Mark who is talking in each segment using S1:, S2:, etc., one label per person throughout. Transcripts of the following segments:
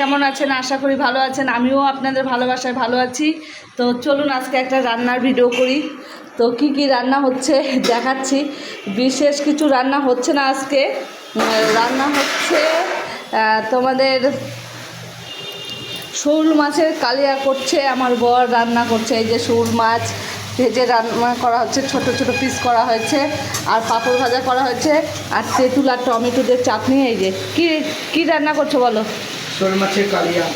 S1: কেমন আছেন? আশা করি ভালো আছেন। আমিও আপনাদের ভালোবাসায় ভালো আছি। তো চলুন আজকে একটা রান্নার ভিডিও করি। তো কি কি রান্না হচ্ছে দেখাচ্ছি। বিশেষ কিছু রান্না হচ্ছে না আজকে। রান্না হচ্ছে তোমাদের শোল মাছের কালিয়া করছে আমার বর, রান্না করছে। এই যে শোল মাছ ভেজে রান্না করা হচ্ছে, ছোট ছোট পিস করা হয়েছে, আর পাঁপড় ভাজা করা হয়েছে, আর তেঁতুল আর টমেটোদের চাটনি। এই যে কি কি রান্না করছো বলো?
S2: শোল মাছের কালিয়া,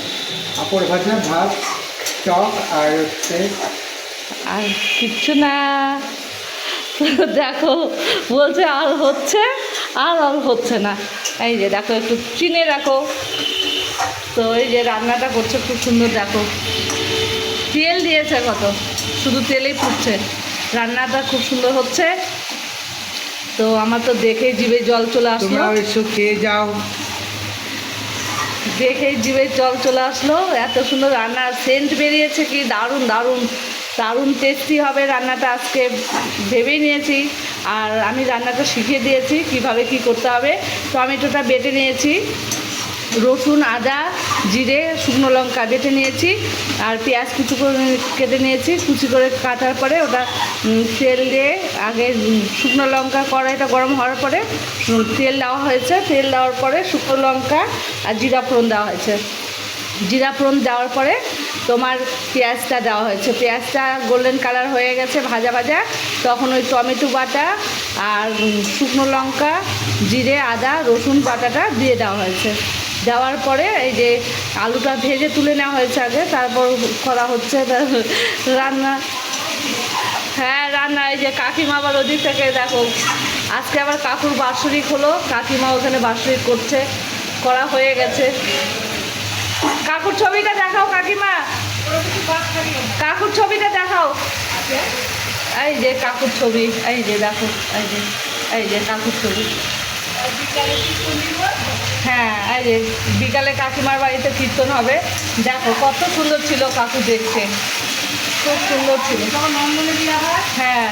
S2: পাঁপড় ভাজা, ভাত, টক আর
S1: আর কিচ্ছু না। দেখো বলছে আর হচ্ছে, আর হচ্ছে না। এই যে দেখো, একটু চিনে রাখো। তো এই যে রান্নাটা করছে খুব সুন্দর। দেখো তেল দিয়েছে কত, শুধু তেলেই ফুটছে। রান্নাটা খুব সুন্দর হচ্ছে। তো আমার তো দেখেই জিভে জল চলে আসলো।
S2: তোমরা এসো খেয়ে যাও।
S1: দেখেই জিভে জল চলে আসলো। এত সুন্দর রান্নার সেন্ট বেরিয়েছে, কি দারুণ দারুণ দারুণ টেস্টি হবে রান্নাটা। আজকে ভেবেই নিয়েছি, আর আমি রান্নাটা শিখিয়ে দিয়েছি কিভাবে কি করতে হবে। টমেটোটা বেটে নিয়েছি, রসুন, আদা, জিরে, শুকনো লঙ্কা বেটে নিয়েছি, আর পেঁয়াজ কুচি করে কেটে নিয়েছি। কুচি করে কাটার পরে ওটা তেল দিয়ে আগে শুকনো লঙ্কা, কড়াইটা গরম হওয়ার পরে তেল দেওয়া হয়েছে। তেল দেওয়ার পরে শুকনো লঙ্কা আর জিরা ফোড়ন দেওয়া হয়েছে। জিরা ফোড়ন দেওয়ার পরে তোমার পেঁয়াজটা দেওয়া হয়েছে। পেঁয়াজটা গোল্ডেন কালার হয়ে গেছে ভাজা ভাজা, তখন ওই টমেটো বাটা আর শুকনো লঙ্কা, জিরে, আদা, রসুন বাটাটা দিয়ে দেওয়া হয়েছে। দেওয়ার পরে এই যে আলুটা ভেজে তুলে নেওয়া হয়েছে আগে, তারপর করা হচ্ছে রান্না। হ্যাঁ রান্না। এই যে কাকিমা আবার ওদিক থেকে দেখো, আজকে আবার কাকুর বাৎসরিক হলো, কাকিমা ওখানে বাৎসরিক করছে, করা হয়ে গেছে। কাকুর ছবিটা দেখাও কাকিমা, কাকুর ছবিটা দেখাও। এই যে কাকুর ছবি, এই যে দেখো, এই যে এই যে কাকুর ছবি। হ্যাঁ এই যে বিকালে কাকিমার বাড়িতে কীর্তন হবে। দেখো কত সুন্দর ছিল কাকু, দেখতে খুব সুন্দর ছিল। হ্যাঁ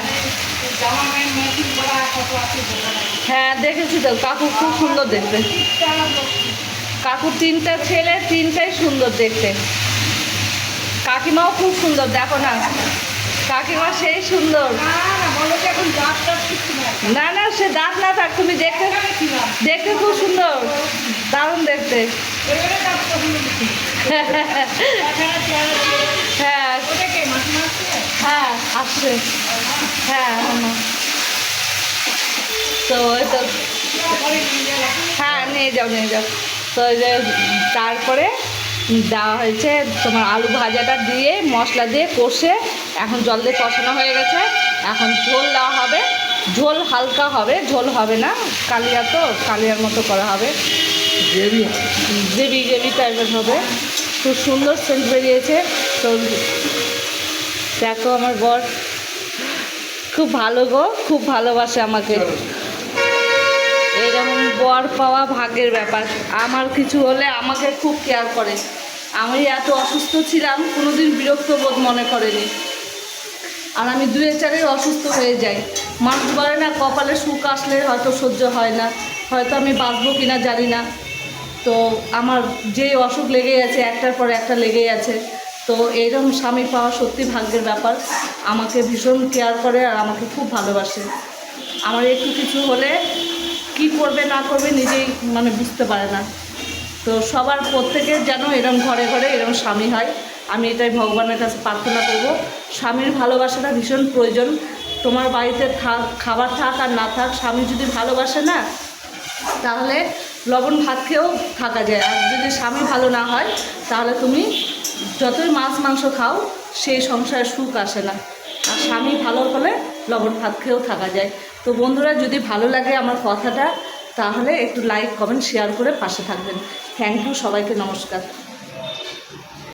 S1: হ্যাঁ দেখেছি তো, কাকু খুব সুন্দর দেখতে। কাকুর তিনটা ছেলে, তিনটাই সুন্দর দেখতে। কাকিমাও খুব সুন্দর, দেখো না কাকিমা সেই সুন্দর। না না সে দাঁত না থাক, তুমি দেখতে দেখতে খুব সুন্দর, দারুণ দেখতে। হ্যাঁ হ্যাঁ আসছে, হ্যাঁ তো তো হ্যাঁ নিয়ে যাও নিয়ে যাও। তো যে তারপরে দেওয়া হয়েছে তোমার আলু ভাজাটা দিয়ে, মশলা দিয়ে কষে, এখন জল দিয়ে কষানো হয়ে গেছে। এখন ঝোল দেওয়া হবে। ঝোল হালকা হবে, ঝোল হবে না, কালিয়া তো কালিয়ার মতো করা হবে, গ্রেভি গ্রেভি গ্রেভি টাইপের হবে। খুব সুন্দর সেন্ট বেরিয়েছে। তো দেখো আমার বর খুব ভালো গো, খুব ভালোবাসে আমাকে। এরকম বর পাওয়া ভাগ্যের ব্যাপার। আমার কিছু হলে আমাকে খুব কেয়ার করে। আমি এত অসুস্থ ছিলাম, কোনোদিন বিরক্ত বোধ মনে করেনি। আর আমি 2-4 অসুস্থ হয়ে যাই। মানুষ বলে না কপালে সুখ আসলে হয়তো সহ্য হয় না, হয়তো আমি বাঁচবো কিনা জানি না। তো আমার যেই অসুখ লেগে আছে, একটার পর একটা লেগেই আছে। তো এইরকম স্বামী পাওয়া সত্যি ভাগ্যের ব্যাপার। আমাকে ভীষণ কেয়ার করে আর আমাকে খুব ভালোবাসে। আমার একটু কিছু হলে কি করবে না করবে নিজেই বুঝতে পারে না। তো সবার প্রত্যেকের যেন এরকম ঘরে ঘরে এরকম স্বামী হয়, আমি এটাই ভগবানের কাছে প্রার্থনা করব। স্বামীর ভালোবাসাটা ভীষণ প্রয়োজন। তোমার বাড়িতে খাবার থাক আর না থাক, স্বামী যদি ভালোবাসে না, তাহলে লবণ ভাত খেয়েও থাকা যায়। আর যদি স্বামী ভালো না হয়, তাহলে তুমি যতই মাছ মাংস খাও, সেই সংসারে সুখ আসে না। আর স্বামী ভালো হলে লবণ ভাত খেয়েও থাকা যায়। তো বন্ধুরা, যদি ভালো লাগে আমার কথাটা, তাহলে একটু লাইক, কমেন্ট, শেয়ার করে পাশে থাকবেন। থ্যাংক ইউ সবাইকে, নমস্কার।